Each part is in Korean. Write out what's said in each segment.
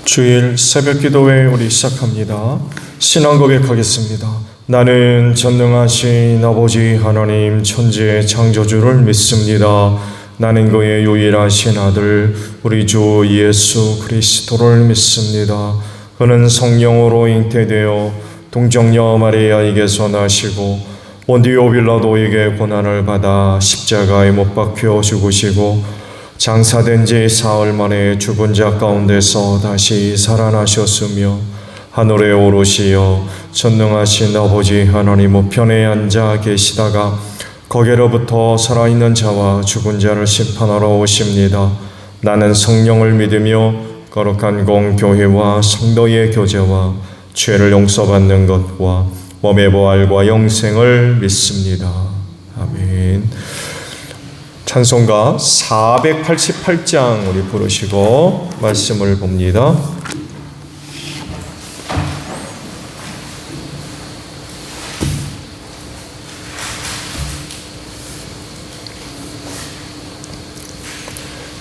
주일 새벽기도회 우리 시작합니다. 신앙 고백하겠습니다. 나는 전능하신 아버지 하나님 천지의 창조주를 믿습니다. 나는 그의 유일하신 아들 우리 주 예수 그리스도를 믿습니다. 그는 성령으로 잉태되어 동정녀 마리아에게서 나시고 본디오 빌라도에게 고난을 받아 십자가에 못 박혀 죽으시고 장사된 지 사흘 만에 죽은 자 가운데서 다시 살아나셨으며 하늘에 오르시어 전능하신 아버지 하나님 우편에 앉아 계시다가 거기로부터 살아있는 자와 죽은 자를 심판하러 오십니다. 나는 성령을 믿으며 거룩한 공교회와 성도의 교제와 죄를 용서받는 것과 몸의 부활과 영생을 믿습니다. 아멘. 찬송가 488장 우리 부르시고 말씀을 봅니다.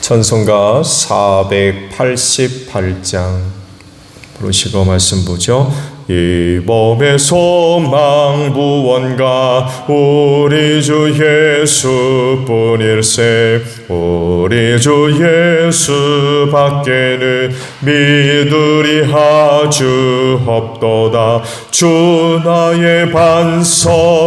찬송가 488장 부르시고 말씀 보죠. 이 몸의 소망 구원가 우리 주 예수뿐일세. 우리 주 예수 밖에는 믿으리 아주 없도다. 주 나의 반석이시니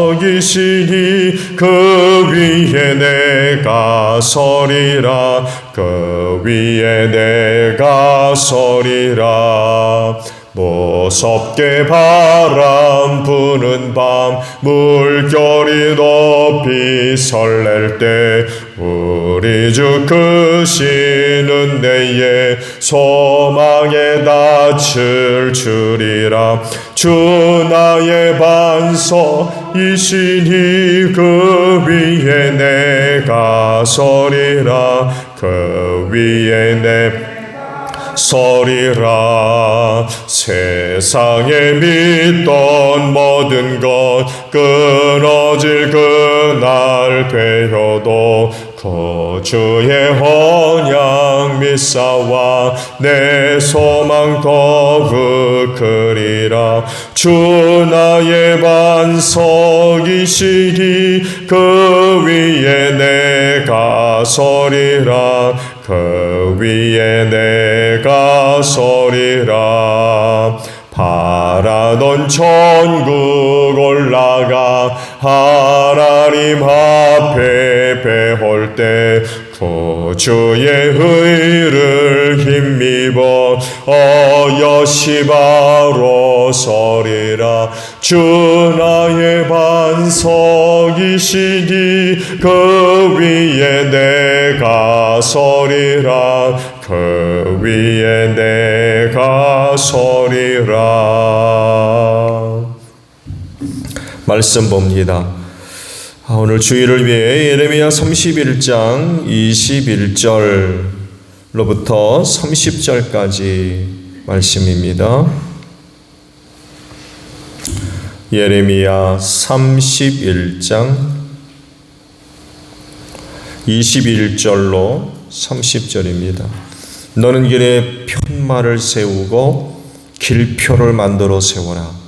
그 위에 내가 서리라. 그 위에 내가 서리라. 무섭게 바람 부는 밤 물결이 높이 설렐 때 우리 주 크신 내의 소망에 낯을 주리라. 주 나의 반석이시니 그 위에 내가 서리라. 그 위에 내 서리라. 세상에 믿던 모든 것 끊어질 그날 되어도 그 주의 언약 믿사와 내 소망 더욱 크리라. 주 나의 반석이시니 그 위에 내가 서리라. 그 위에 내가 서리라. 바라던 천국 올라가 하나님 앞에 배울 때 구주의 의를 힘입어 어여시 바로 서리라. 주 나의 반석이시니 그 위에 내가 서리라. 그 위에 내가 서리라. 말씀 봅니다. 오늘 주일을 위해 예레미야 31장 21절로부터 30절까지 말씀입니다. 예레미야 31장 21절로 30절입니다. 너는 길에 편말을 세우고 길표를 만들어 세워라.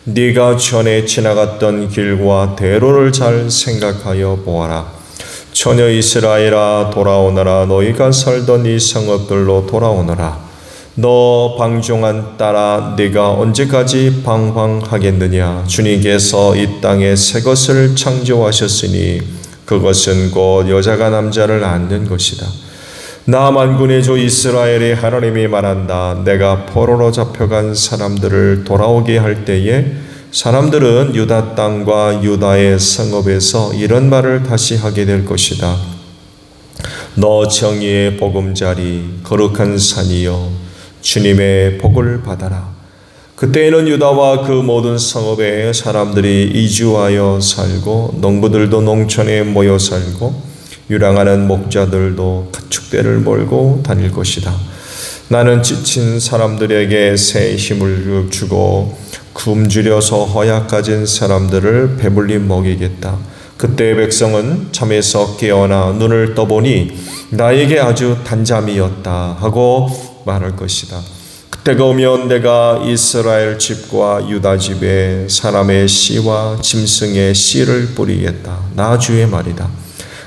네가 전에 지나갔던 길과 대로를 잘 생각하여 보아라. 처녀 이스라엘아 돌아오너라. 너희가 살던 이 성읍들로 돌아오너라. 너 방종한 딸아 네가 언제까지 방황하겠느냐. 주님께서 이 땅에 새 것을 창조하셨으니 그것은 곧 여자가 남자를 낳는 것이다. 나 만군의 주 이스라엘의 하나님이 말한다. 내가 포로로 잡혀간 사람들을 돌아오게 할 때에 사람들은 유다 땅과 유다의 성읍에서 이런 말을 다시 하게 될 것이다. 너 정의의 보금자리 거룩한 산이여 주님의 복을 받아라. 그때에는 유다와 그 모든 성읍에 사람들이 이주하여 살고 농부들도 농촌에 모여 살고 유랑하는 목자들도 가축대를 몰고 다닐 것이다. 나는 지친 사람들에게 새 힘을 주고 굶주려서 허약 가진 사람들을 배불리 먹이겠다. 그때 백성은 잠에서 깨어나 눈을 떠보니 나에게 아주 단잠이었다 하고 말할 것이다. 그때가 오면 내가 이스라엘 집과 유다 집에 사람의 씨와 짐승의 씨를 뿌리겠다. 나 주의 말이다.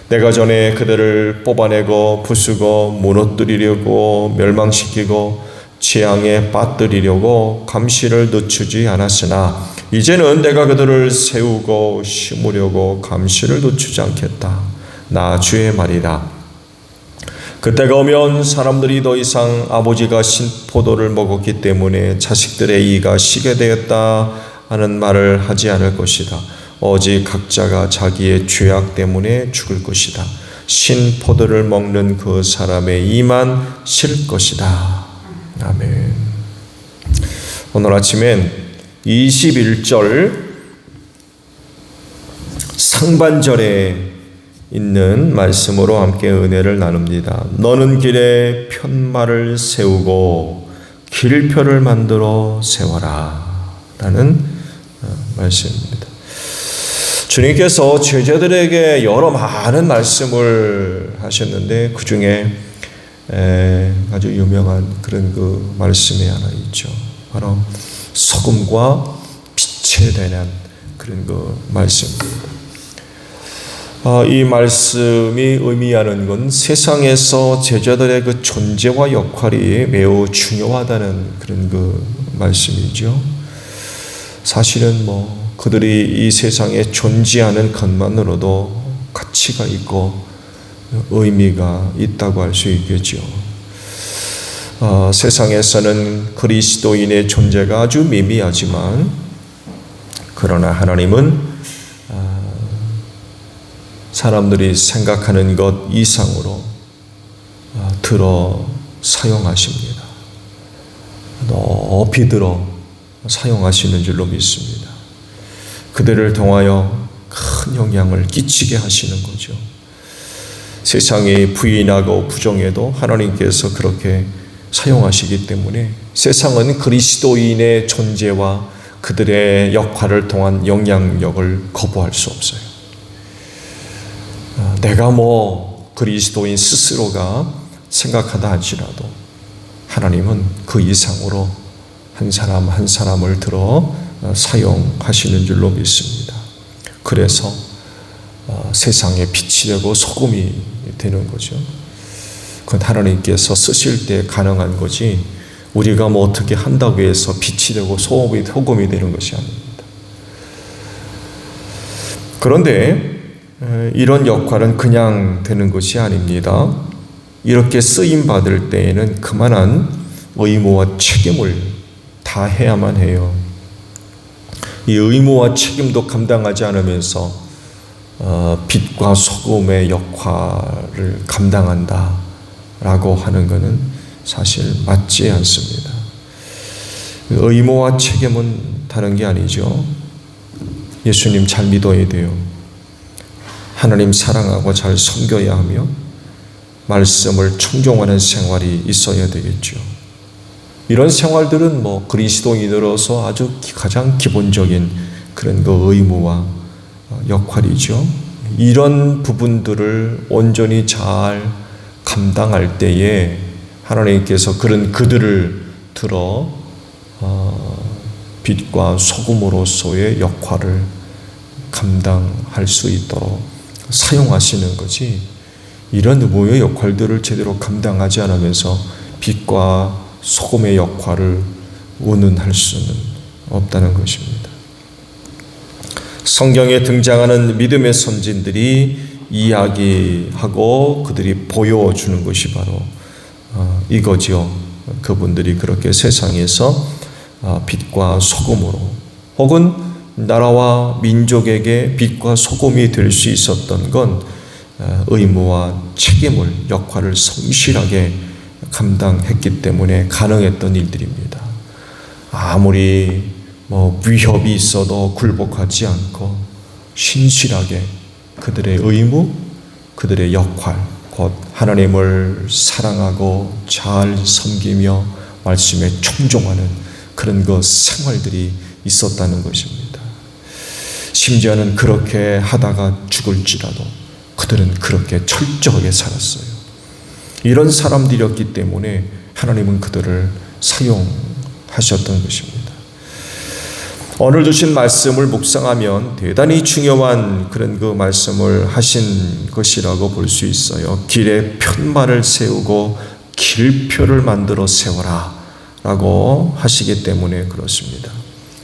내가 전에 그들을 뽑아내고 부수고 무너뜨리려고 멸망시키고 재앙에 빠뜨리려고 감시를 늦추지 않았으나 이제는 내가 그들을 세우고 심으려고 감시를 늦추지 않겠다. 나 주의 말이다. 그때가 오면 사람들이 더 이상 아버지가 신 포도를 먹었기 때문에 자식들의 이가 시게 되었다 하는 말을 하지 않을 것이다. 오직 각자가 자기의 죄악 때문에 죽을 것이다. 신 포도를 먹는 그 사람의 이만 실 것이다. 아멘. 오늘 아침엔 21절 상반절에 있는 말씀으로 함께 은혜를 나눕니다. 너는 길에 편말을 세우고 길표를 만들어 세워라 라는 말씀입니다. 주님께서 제자들에게 여러 많은 말씀을 하셨는데 그 중에 아주 유명한 그런 그 말씀이 하나 있죠. 바로 소금과 빛에 대한 그런 그 말씀입니다. 이 말씀이 의미하는 건 세상에서 제자들의 그 존재와 역할이 매우 중요하다는 그런 그 말씀이죠. 사실은 그들이 이 세상에 존재하는 것만으로도 가치가 있고 의미가 있다고 할 수 있겠죠. 세상에서는 그리스도인의 존재가 아주 미미하지만 그러나 하나님은 사람들이 생각하는 것 이상으로 들어 사용하십니다. 높이 들어 사용하시는 줄로 믿습니다. 그들을 통하여 큰 영향을 끼치게 하시는 거죠. 세상이 부인하고 부정해도 하나님께서 그렇게 사용하시기 때문에 세상은 그리스도인의 존재와 그들의 역할을 통한 영향력을 거부할 수 없어요. 내가 그리스도인 스스로가 생각하다 할지라도 하나님은 그 이상으로 한 사람 한 사람을 들어 사용하시는 줄로 믿습니다. 그래서 세상에 빛이 되고 소금이 되는 거죠. 그건 하나님께서 쓰실 때 가능한 거지 우리가 어떻게 한다고 해서 빛이 되고 소금이 되는 것이 아닙니다. 그런데 이런 역할은 그냥 되는 것이 아닙니다. 이렇게 쓰임 받을 때에는 그만한 의무와 책임을 다해야만 해요. 이 의무와 책임도 감당하지 않으면서 빛과 소금의 역할을 감당한다라고 하는 것은 사실 맞지 않습니다. 의무와 책임은 다른 게 아니죠. 예수님 잘 믿어야 돼요. 하나님 사랑하고 잘 섬겨야 하며 말씀을 청종하는 생활이 있어야 되겠죠. 이런 생활들은 그리스도인으로서 아주 가장 기본적인 그런 그 의무와 역할이죠. 이런 부분들을 온전히 잘 감당할 때에 하나님께서 그들을 들어 빛과 소금으로서의 역할을 감당할 수 있도록 사용하시는 거지, 이런 의무의 역할들을 제대로 감당하지 않으면서 빛과 소금의 역할을 운운할 수는 없다는 것입니다. 성경에 등장하는 믿음의 선진들이 이야기하고 그들이 보여주는 것이 바로 이거죠. 그분들이 그렇게 세상에서 빛과 소금으로 혹은 나라와 민족에게 빛과 소금이 될 수 있었던 건 의무와 책임을, 역할을 성실하게 감당했기 때문에 가능했던 일들입니다. 아무리 위협이 있어도 굴복하지 않고 신실하게 그들의 의무, 그들의 역할, 곧 하나님을 사랑하고 잘 섬기며 말씀에 청종하는 그런 그 생활들이 있었다는 것입니다. 심지어는 그렇게 하다가 죽을지라도 그들은 그렇게 철저하게 살았어요. 이런 사람들이었기 때문에 하나님은 그들을 사용하셨던 것입니다. 오늘 주신 말씀을 묵상하면 대단히 중요한 그런 그 말씀을 하신 것이라고 볼 수 있어요. 길에 편말을 세우고 길표를 만들어 세워라 라고 하시기 때문에 그렇습니다.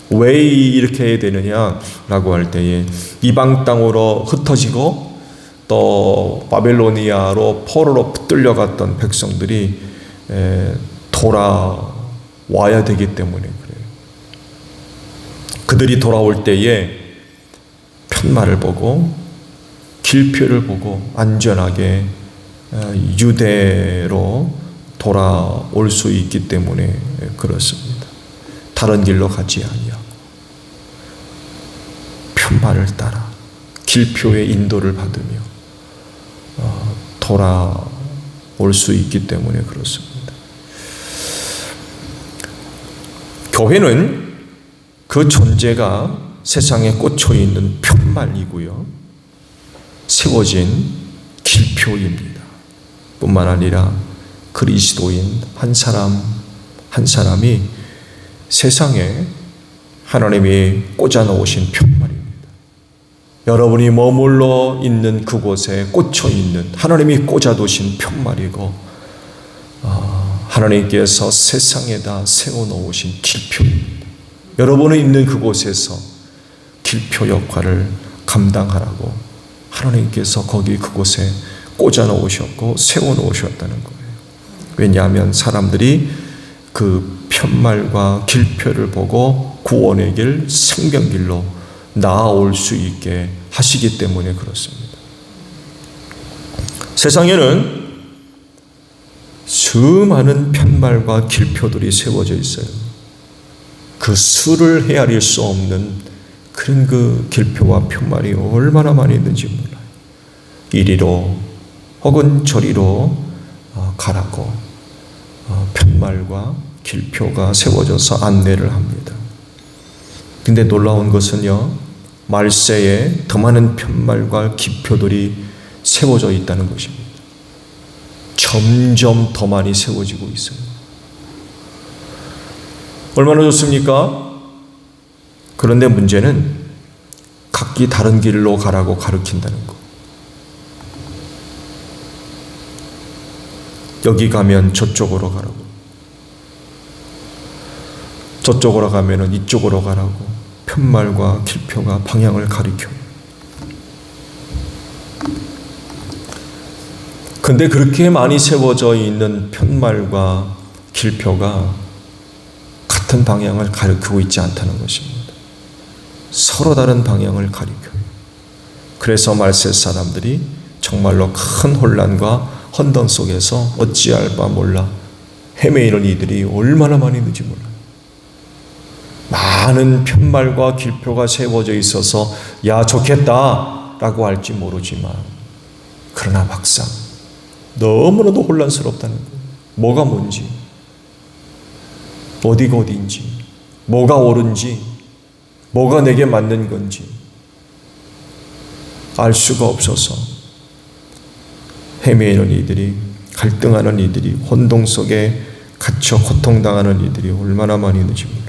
왜 이렇게 해야 되느냐라고 할 때에 이방 땅으로 흩어지고 또 바벨로니아로 포로로 붙들려갔던 백성들이 돌아와야 되기 때문에 그래요. 그들이 돌아올 때에 편말을 보고 길표를 보고 안전하게 유대로 돌아올 수 있기 때문에 그렇습니다. 다른 길로 가지 아니하고 편말을 따라 길표의 인도를 받으며 돌아올 수 있기 때문에 그렇습니다. 교회는 그 존재가 세상에 꽂혀 있는 편말이고요. 세워진 길표입니다. 뿐만 아니라 그리스도인 한 사람 한 사람이 세상에 하나님이 꽂아 놓으신 편말입니다. 여러분이 머물러 있는 그곳에 꽂혀 있는 하나님이 꽂아 두신 편말이고 하나님께서 세상에다 세워 놓으신 길표입니다. 여러분이 있는 그곳에서 길표 역할을 감당하라고 하나님께서 거기 그곳에 꽂아 놓으셨고 세워 놓으셨다는 거예요. 왜냐하면 사람들이 그 편말과 길표를 보고 구원의 길, 생명길로 나아올 수 있게 하시기 때문에 그렇습니다. 세상에는 수많은 편말과 길표들이 세워져 있어요. 그 수를 헤아릴 수 없는 그런 그 길표와 편말이 얼마나 많이 있는지 몰라요. 이리로 혹은 저리로 가라고 편말과 길표가 세워져서 안내를 합니다. 근데 놀라운 것은요, 말세에 더 많은 편말과 길표들이 세워져 있다는 것입니다. 점점 더 많이 세워지고 있어요. 얼마나 좋습니까? 그런데 문제는 각기 다른 길로 가라고 가르친다는 거. 여기 가면 저쪽으로 가라고, 저쪽으로 가면은 이쪽으로 가라고 편말과 길표가 방향을 가리켜요. 근데 그렇게 많이 세워져 있는 편말과 길표가 같은 방향을 가리키고 있지 않다는 것입니다. 서로 다른 방향을 가리켜요. 그래서 말세 사람들이 정말로 큰 혼란과 혼돈 속에서 어찌할 바 몰라 헤매이는 이들이 얼마나 많이 있는지 몰라요. 많은 편말과 길표가 세워져 있어서 야 좋겠다 라고 할지 모르지만 그러나 막상 너무나도 혼란스럽다는 거예요. 뭐가 뭔지, 어디가 어디인지, 뭐가 옳은지, 뭐가 내게 맞는 건지 알 수가 없어서 헤매이는 이들이, 갈등하는 이들이, 혼동 속에 갇혀 고통당하는 이들이 얼마나 많이 있는지 몰라요.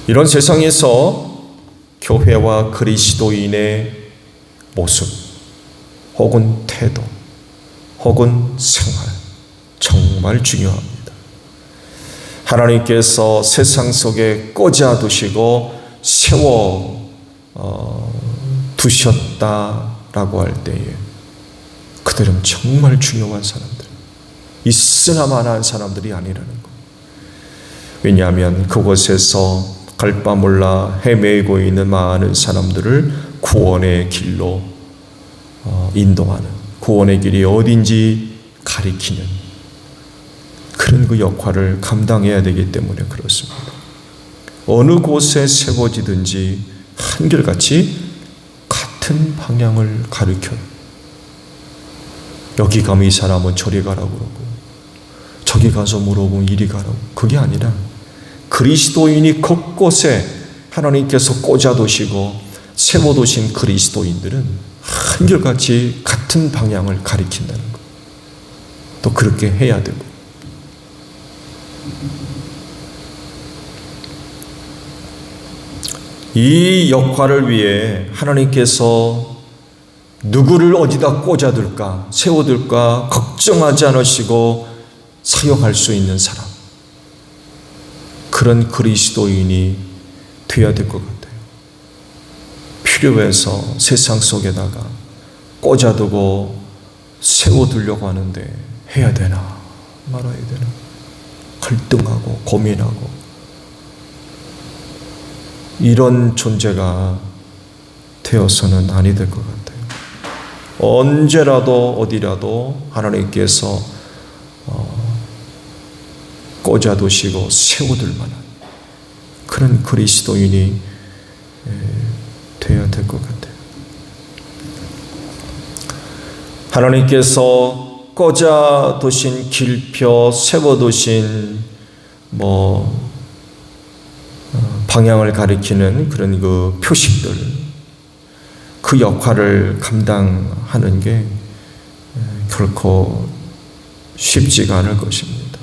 이런 세상에서 교회와 그리스도인의 모습 혹은 태도 혹은 생활 정말 중요합니다. 하나님께서 세상 속에 꽂아 두시고 세워 두셨다라고 할 때에 그들은 정말 중요한 사람들, 있으나마나한 사람들이 아니라는 것. 왜냐하면 그곳에서 갈 바 몰라 헤매고 있는 많은 사람들을 구원의 길로 인도하는, 구원의 길이 어딘지 가리키는 그런 그 역할을 감당해야 되기 때문에 그렇습니다. 어느 곳에 세워지든지 한결같이 같은 방향을 가리켜요. 여기 가면 이 사람은 저리 가라고 그러고 저기 가서 물어보면 이리 가라고. 그게 아니라 그리스도인이 곳곳에 하나님께서 꽂아두시고 세워두신 그리스도인들은 한결같이 같은 방향을 가리킨다는 것. 또 그렇게 해야 되고 이 역할을 위해 하나님께서 누구를 어디다 꽂아둘까, 세워둘까 걱정하지 않으시고 사용할 수 있는 사람, 그런 그리스도인이 되어야 될 것 같아요. 필요해서 세상 속에다가 꽂아두고 세워두려고 하는데 해야 되나 말아야 되나 갈등하고 고민하고, 이런 존재가 되어서는 아니 될 것 같아요. 언제라도 어디라도 하나님께서 꽂아두시고 세워둘 만한 그런 그리스도인이 되어야 될 것 같아요. 하나님께서 꽂아두신 길표, 세워두신 방향을 가리키는 그런 그 표식들, 그 역할을 감당하는 게 결코 쉽지가 않을 것입니다.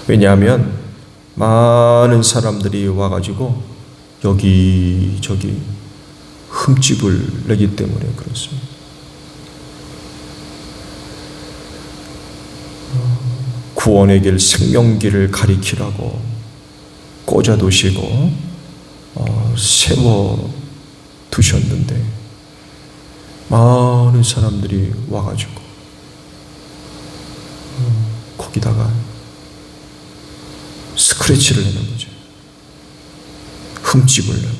왜냐하면 많은 사람들이 와가지고 여기저기 흠집을 내기 때문에 그렇습니다. 구원의 길, 생명길을 가리키라고 꽂아두시고 세워두셨는데 많은 사람들이 와가지고 거기다가 스크래치를 내는 거죠. 흠집을 내고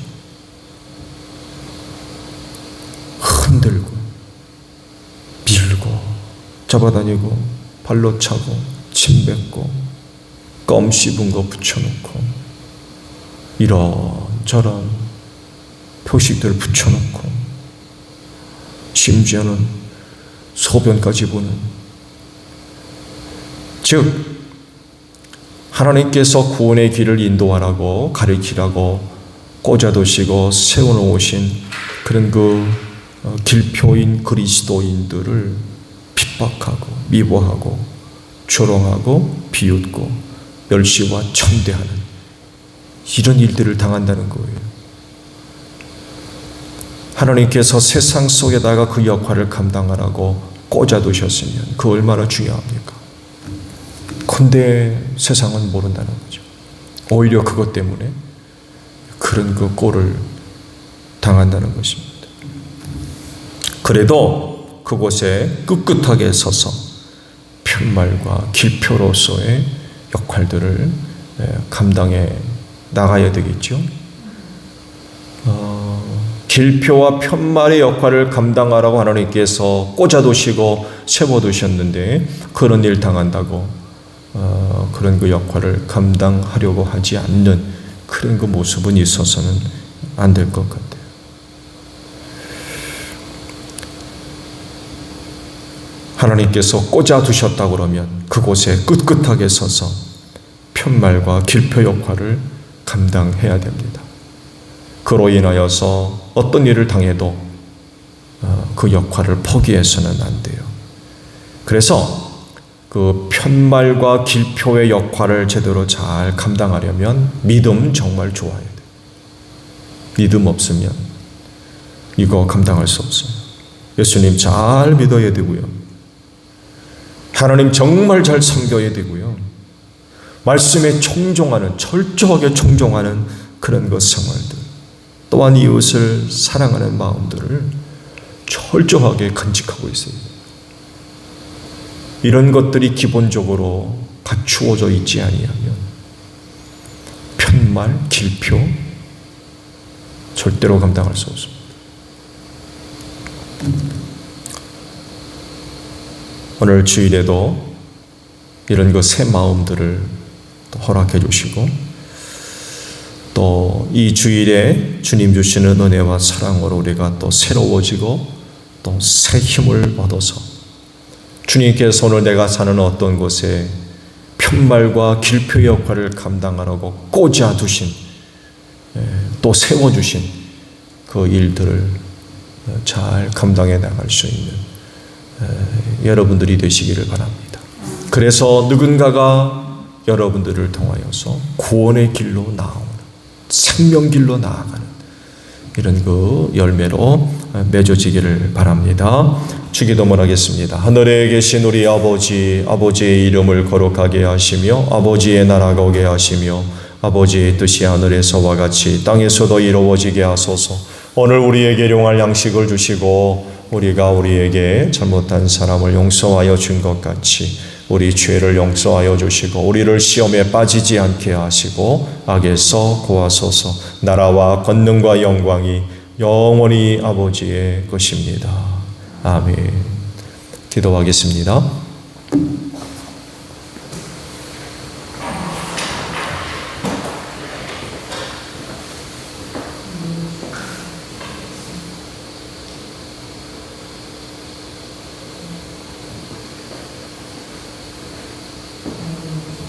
흔들고 밀고 잡아다니고 발로 차고 침 뱉고 껌 씹은 거 붙여놓고 이런저런 표식들을 붙여놓고 심지어는 소변까지 보는, 즉 하나님께서 구원의 길을 인도하라고 가리키라고 꽂아두시고 세워놓으신 그런 그 길표인 그리스도인들을 핍박하고 미워하고 조롱하고 비웃고 멸시와 천대하는 이런 일들을 당한다는 거예요. 하나님께서 세상 속에다가 그 역할을 감당하라고 꽂아두셨으면 그 얼마나 중요합니까? 근데 세상은 모른다는 거죠. 오히려 그것 때문에 그런 그 꼴을 당한다는 것입니다. 그래도 그곳에 꿋꿋하게 서서 편말과 길표로서의 역할들을 감당해 나가야 되겠죠. 길표와 편말의 역할을 감당하라고 하나님께서 꽂아두시고 세워두셨는데 그런 일 당한다고 그런 그 역할을 감당하려고 하지 않는 그런 그 모습은 있어서는 안 될 것 같아요. 하나님께서 꽂아두셨다고 그러면 그곳에 꿋꿋하게 서서 편말과 길표 역할을 감당해야 됩니다. 그로 인하여서 어떤 일을 당해도 그 역할을 포기해서는 안 돼요. 그래서 그 편말과 길표의 역할을 제대로 잘 감당하려면 믿음 정말 좋아야 돼요. 믿음 없으면 이거 감당할 수 없어요. 예수님 잘 믿어야 되고요. 하나님 정말 잘 섬겨야 되고요. 말씀에 청종하는, 철저하게 청종하는 그런 것 생활들, 또한 이웃을 사랑하는 마음들을 철저하게 간직하고 있어요. 이런 것들이 기본적으로 갖추어져 있지 아니하면 편말, 길표 절대로 감당할 수 없습니다. 오늘 주일에도 이런 그 새 마음들을 허락해 주시고 또 이 주일에 주님 주시는 은혜와 사랑으로 우리가 또 새로워지고 또 새 힘을 얻어서 주님께서 오늘 내가 사는 어떤 곳에 편말과 길표 역할을 감당하라고 꽂아두신 또 세워주신 그 일들을 잘 감당해 나갈 수 있는 여러분들이 되시기를 바랍니다. 그래서 누군가가 여러분들을 통하여서 구원의 길로 나오는 생명길로 나아가는 이런 그 열매로 맺어지기를 바랍니다. 주기도문 하겠습니다. 하늘에 계신 우리 아버지, 아버지의 이름을 거룩하게 하시며 아버지의 나라가 오게 하시며 아버지의 뜻이 하늘에서와 같이 땅에서도 이루어지게 하소서. 오늘 우리에게 일용할 양식을 주시고 우리가 우리에게 잘못한 사람을 용서하여 준 것 같이 우리 죄를 용서하여 주시고 우리를 시험에 빠지지 않게 하시고 악에서 구하소서. 나라와 권능과 영광이 영원히 아버지의 것입니다. 아멘. 기도하겠습니다.